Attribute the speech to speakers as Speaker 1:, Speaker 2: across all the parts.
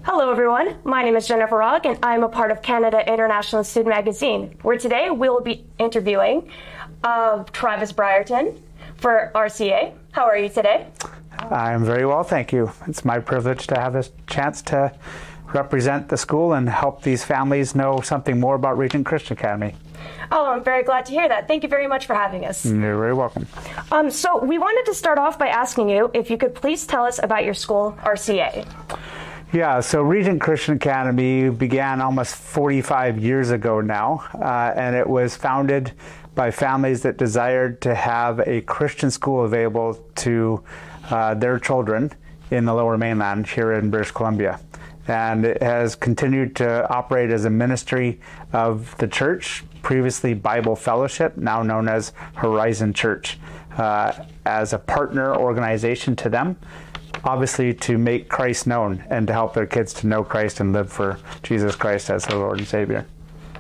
Speaker 1: Hello everyone, my name is Jennifer Rogg and I'm a part of Canada International Student Magazine, where today we'll be interviewing Travis Brierton for RCA. How are you today?
Speaker 2: I'm very well, thank you. It's my privilege to have this chance to represent the school and help these families know something more about Regent Christian Academy.
Speaker 1: Oh, I'm very glad to hear that. Thank you very much for having us.
Speaker 2: You're very welcome.
Speaker 1: So we wanted to start off by asking you if you could please tell us about your school, RCA.
Speaker 2: Yeah, so Regent Christian Academy began almost 45 years ago now, and it was founded by families that desired to have a Christian school available to their children in the Lower Mainland here in British Columbia. And it has continued to operate as a ministry of the church, previously Bible Fellowship, now known as Horizon Church, as a partner organization to them, obviously to make Christ known and to help their kids to know Christ and live for Jesus Christ as their Lord and Savior.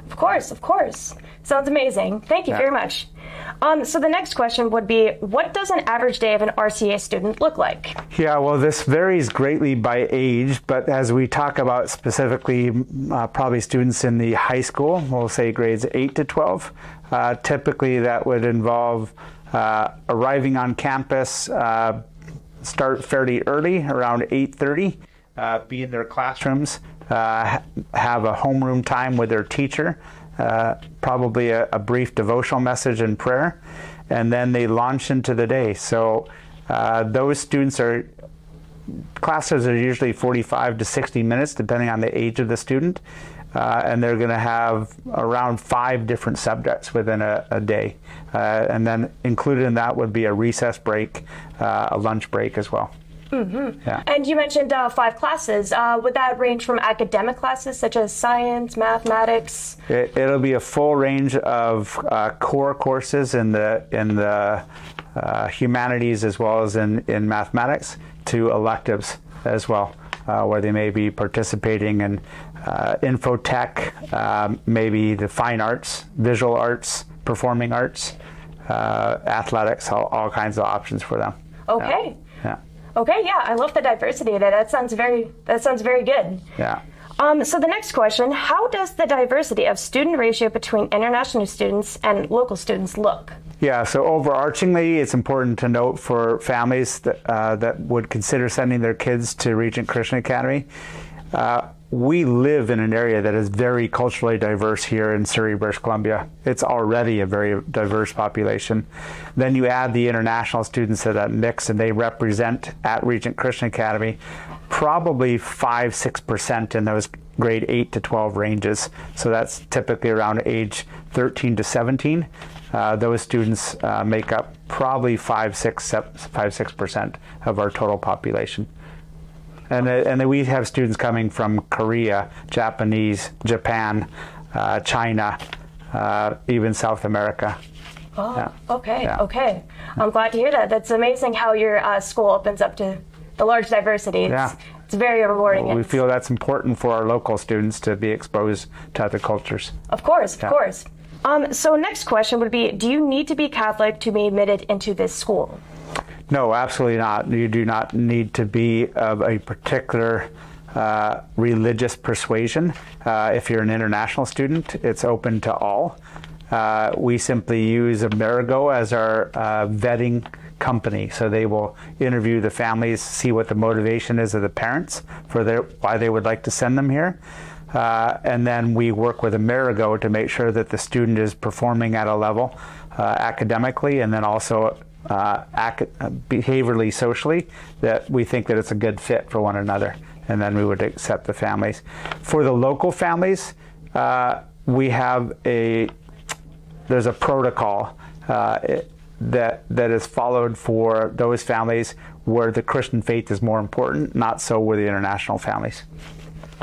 Speaker 1: Of course, of course. Sounds amazing. Thank you very much. So the next question would be, what does an average day of an RCA student look like?
Speaker 2: Yeah, well, this varies greatly by age, but as we talk about specifically probably students in the high school, we'll say grades 8 to 12, typically that would involve arriving on campus, start fairly early, around 8:30, be in their classrooms, have a homeroom time with their teacher, probably a brief devotional message and prayer, and then they launch into the day. So those students classes are usually 45 to 60 minutes, depending on the age of the student, and they're going to have around 5 different subjects within a day. And then included in that would be a recess break, a lunch break as well.
Speaker 1: Mm-hmm. Yeah. And you mentioned 5 classes. Would that range from academic classes such as science, mathematics?
Speaker 2: It'll be a full range of core courses in the humanities as well as in mathematics, to electives as well, where they may be participating in infotech, maybe the fine arts, visual arts, performing arts, athletics, all kinds of options for them.
Speaker 1: Okay.
Speaker 2: Yeah.
Speaker 1: Okay, yeah, I love the diversity of it. That sounds very good.
Speaker 2: Yeah.
Speaker 1: So the next question, how does the diversity of student ratio between international students and local students look?
Speaker 2: Yeah, so overarchingly, it's important to note for families that would consider sending their kids to Regent Christian Academy, we live in an area that is very culturally diverse here in Surrey, British Columbia. It's already a very diverse population. Then you add the international students to that mix, and they represent at Regent Christian Academy probably 5-6% in those grade 8 to 12 ranges. So that's typically around age 13 to 17. Those students make up probably 5-6% of our total population. And then we have students coming from Korea, Japanese, Japan, China, even South America.
Speaker 1: Oh, yeah. Okay, yeah. Okay. I'm glad to hear that. That's amazing how your school opens up to the large diversity. It's very rewarding.
Speaker 2: Well, we feel that's important for our local students to be exposed to other cultures.
Speaker 1: Of course, of course. So next question would be, do you need to be Catholic to be admitted into this school?
Speaker 2: No, absolutely not. You do not need to be of a particular religious persuasion. If you're an international student, it's open to all. We simply use Amerigo as our vetting company, so they will interview the families, see what the motivation is of the parents for why they would like to send them here. And then we work with Amerigo to make sure that the student is performing at a level academically, and then also behaviorally, socially, that we think that it's a good fit for one another, and then we would accept the families. For the local families, we have there's a protocol that is followed for those families where the Christian faith is more important, not so with the international families.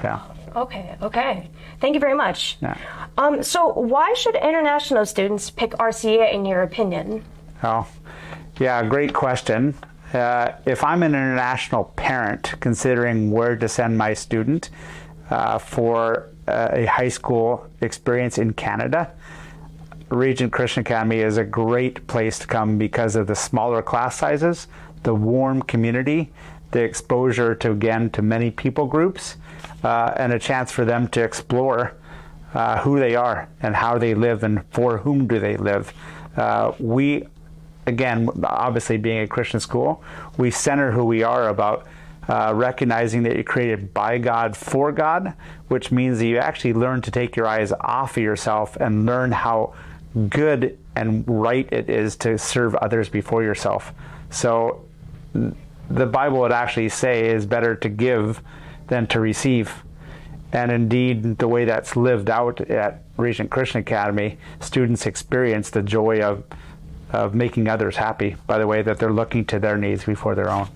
Speaker 2: Yeah.
Speaker 1: Okay, okay. Thank you very much.
Speaker 2: Yeah.
Speaker 1: So why should international students pick RCA in your opinion?
Speaker 2: Oh, yeah, great question. If I'm an international parent considering where to send my student for a high school experience in Canada, Regent Christian Academy is a great place to come because of the smaller class sizes, the warm community, the exposure to, again, to many people groups, and a chance for them to explore who they are and how they live and for whom do they live. We, again, obviously being a Christian school, we center who we are about recognizing that you're created by God for God, which means that you actually learn to take your eyes off of yourself and learn how good and right it is to serve others before yourself. So the Bible would actually say it's better to give than to receive. And indeed, the way that's lived out at Regent Christian Academy, students experience the joy of making others happy by the way that they're looking to their needs before their own.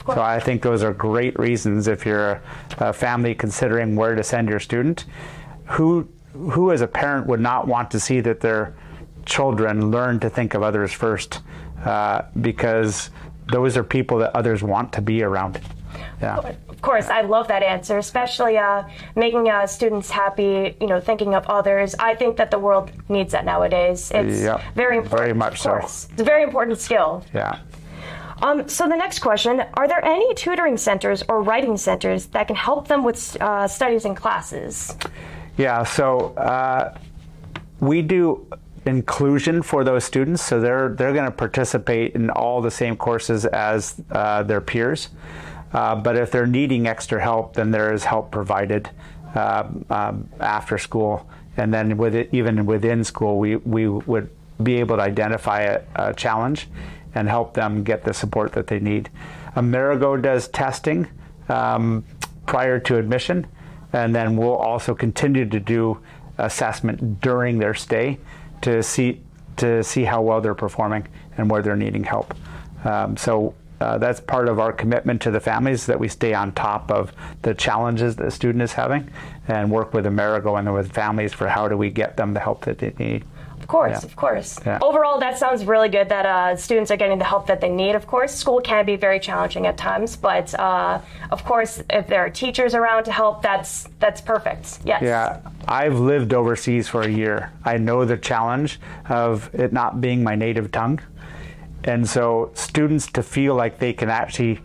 Speaker 2: So I think those are great reasons if you're a family considering where to send your student. Who as a parent would not want to see that their children learn to think of others first, because those are people that others want to be around. Yeah.
Speaker 1: Of course, I love that answer, especially making students happy, thinking of others. I think that the world needs that nowadays. It's very important.
Speaker 2: Very much so.
Speaker 1: It's a very important skill.
Speaker 2: Yeah.
Speaker 1: So the next question, are there any tutoring centers or writing centers that can help them with studies and classes? Yeah,
Speaker 2: so we do inclusion for those students, so they're going to participate in all the same courses as their peers. But if they're needing extra help, then there is help provided after school. And then even within school, we would be able to identify a challenge and help them get the support that they need. Amerigo does testing prior to admission, and then we'll also continue to do assessment during their stay to see how well they're performing and where they're needing help. So that's part of our commitment to the families, that we stay on top of the challenges that the student is having and work with Amerigo and with families for how do we get them the help that they need.
Speaker 1: Of course, of course. Yeah. Overall, that sounds really good that students are getting the help that they need. Of course, school can be very challenging at times, but of course, if there are teachers around to help, that's perfect. Yes.
Speaker 2: Yeah, I've lived overseas for a year. I know the challenge of it not being my native tongue. And so students, to feel like they can actually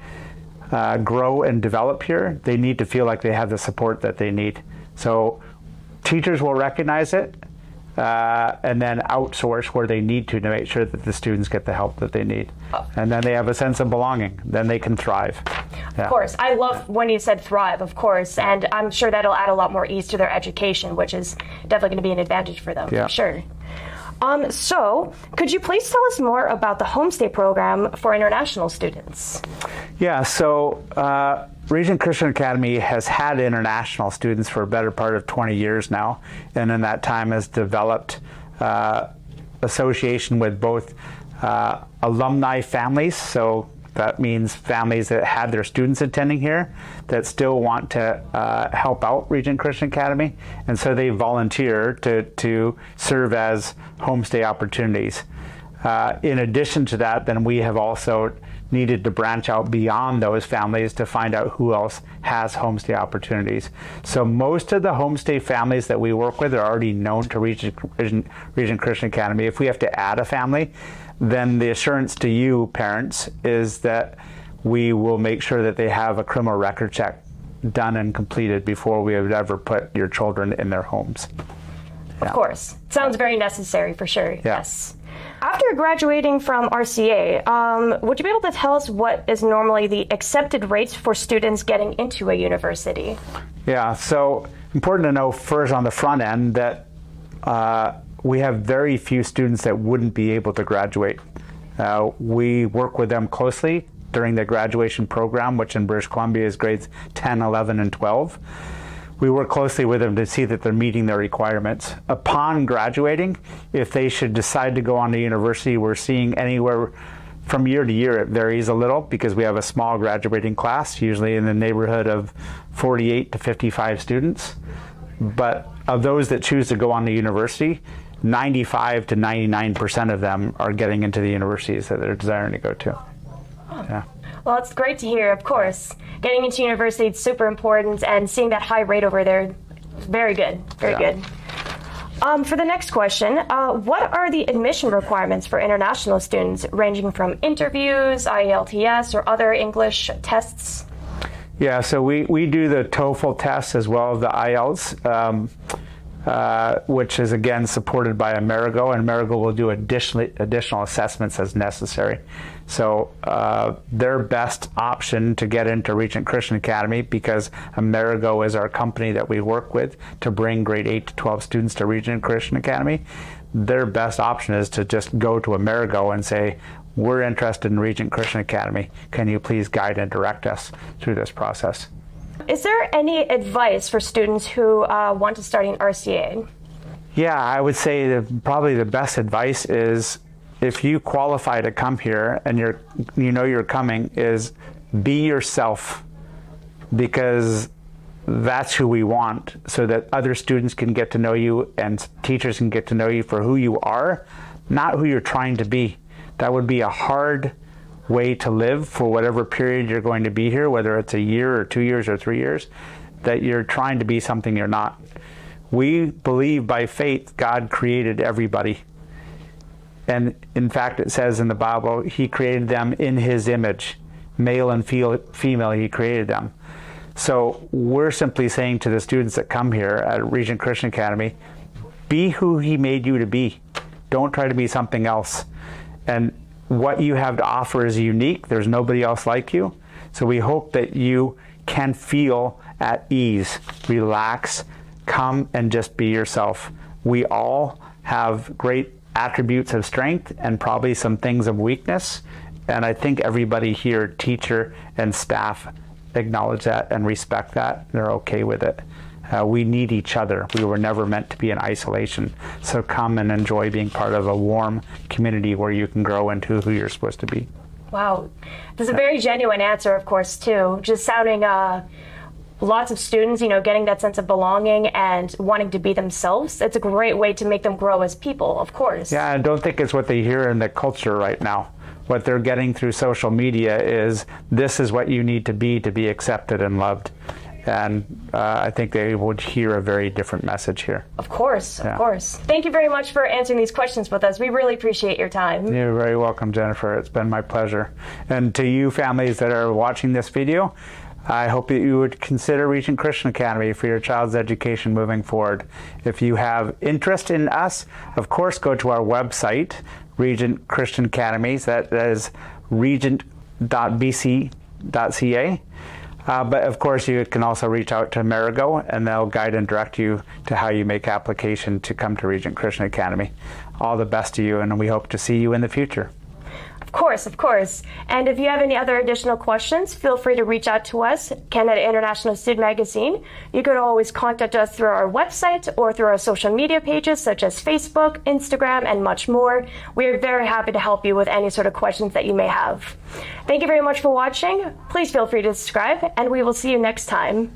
Speaker 2: grow and develop here, they need to feel like they have the support that they need. So teachers will recognize it and then outsource where they need to make sure that the students get the help that they need. And then they have a sense of belonging. Then they can thrive. Yeah.
Speaker 1: Of course. I love when you said thrive, of course. And I'm sure that'll add a lot more ease to their education, which is definitely going to be an advantage for them, for sure. So, could you please tell us more about the homestay program for international students?
Speaker 2: Yeah, so Regent Christian Academy has had international students for a better part of 20 years now, and in that time has developed association with both alumni families, so that means families that had their students attending here that still want to help out Regent Christian Academy, and so they volunteer to serve as homestay opportunities. In addition to that, then we have also needed to branch out beyond those families to find out who else has homestay opportunities. So most of the homestay families that we work with are already known to Regent Christian Academy. If we have to add a family, then the assurance to you, parents, is that we will make sure that they have a criminal record check done and completed before we would ever put your children in their homes.
Speaker 1: Of course. Sounds very necessary for sure. Yes. After graduating from RCA, would you be able to tell us what is normally the accepted rates for students getting into a university? Yeah,
Speaker 2: so important to know first on the front end that we have very few students that wouldn't be able to graduate. We work with them closely during the graduation program, which in British Columbia is grades 10, 11, and 12. We work closely with them to see that they're meeting their requirements. Upon graduating, if they should decide to go on to university, we're seeing anywhere from year to year, it varies a little because we have a small graduating class, usually in the neighborhood of 48 to 55 students. But of those that choose to go on to university, 95 to 99% of them are getting into the universities that they're desiring to go to. Yeah.
Speaker 1: Well, it's great to hear, of course. Getting into university is super important, and seeing that high rate over there, very good, very good. For the next question, what are the admission requirements for international students, ranging from interviews, IELTS, or other English tests?
Speaker 2: Yeah, so we do the TOEFL test as well as the IELTS, which is again supported by Amerigo, and Amerigo will do additional assessments as necessary. So their best option to get into Regent Christian Academy, because Amerigo is our company that we work with to bring grade 8 to 12 students to Regent Christian Academy, their best option is to just go to Amerigo and say, we're interested in Regent Christian Academy. Can you please guide and direct us through this process?
Speaker 1: Is there any advice for students who want to start in RCA?
Speaker 2: Yeah, I would say that probably the best advice is, if you qualify to come here and you know you're coming, is be yourself, because that's who we want, so that other students can get to know you and teachers can get to know you for who you are, not who you're trying to be. That would be a hard way to live for whatever period you're going to be here, whether it's a year or 2 years or 3 years, that you're trying to be something you're not. We believe by faith God created everybody. And in fact, it says in the Bible, He created them in His image. Male and female, He created them. So we're simply saying to the students that come here at Regent Christian Academy, be who He made you to be. Don't try to be something else. And what you have to offer is unique. There's nobody else like you. So we hope that you can feel at ease, relax, come and just be yourself. We all have great attributes of strength and probably some things of weakness. And I think everybody here, teacher and staff, acknowledge that and respect that. They're okay with it. We need each other. We were never meant to be in isolation. So come and enjoy being part of a warm community where you can grow into who you're supposed to be.
Speaker 1: Wow. That's a very genuine answer, of course, too. Just sounding lots of students, getting that sense of belonging and wanting to be themselves. It's a great way to make them grow as people, of course.
Speaker 2: Yeah, I don't think it's what they hear in the culture right now. What they're getting through social media is, this is what you need to be accepted and loved. And I think they would hear a very different message here.
Speaker 1: Of course, of course. Thank you very much for answering these questions with us. We really appreciate your time.
Speaker 2: You're very welcome, Jennifer. It's been my pleasure. And to you families that are watching this video, I hope that you would consider Regent Christian Academy for your child's education moving forward. If you have interest in us, of course, go to our website, Regent Christian Academy. That is regent.bc.ca. But of course, you can also reach out to Amerigo, and they'll guide and direct you to how you make application to come to Regent Christian Academy. All the best to you, and we hope to see you in the future.
Speaker 1: Of course, of course. And if you have any other additional questions, feel free to reach out to us, Canada International Student Magazine. You can always contact us through our website or through our social media pages such as Facebook, Instagram, and much more. We are very happy to help you with any sort of questions that you may have. Thank you very much for watching. Please feel free to subscribe, and we will see you next time.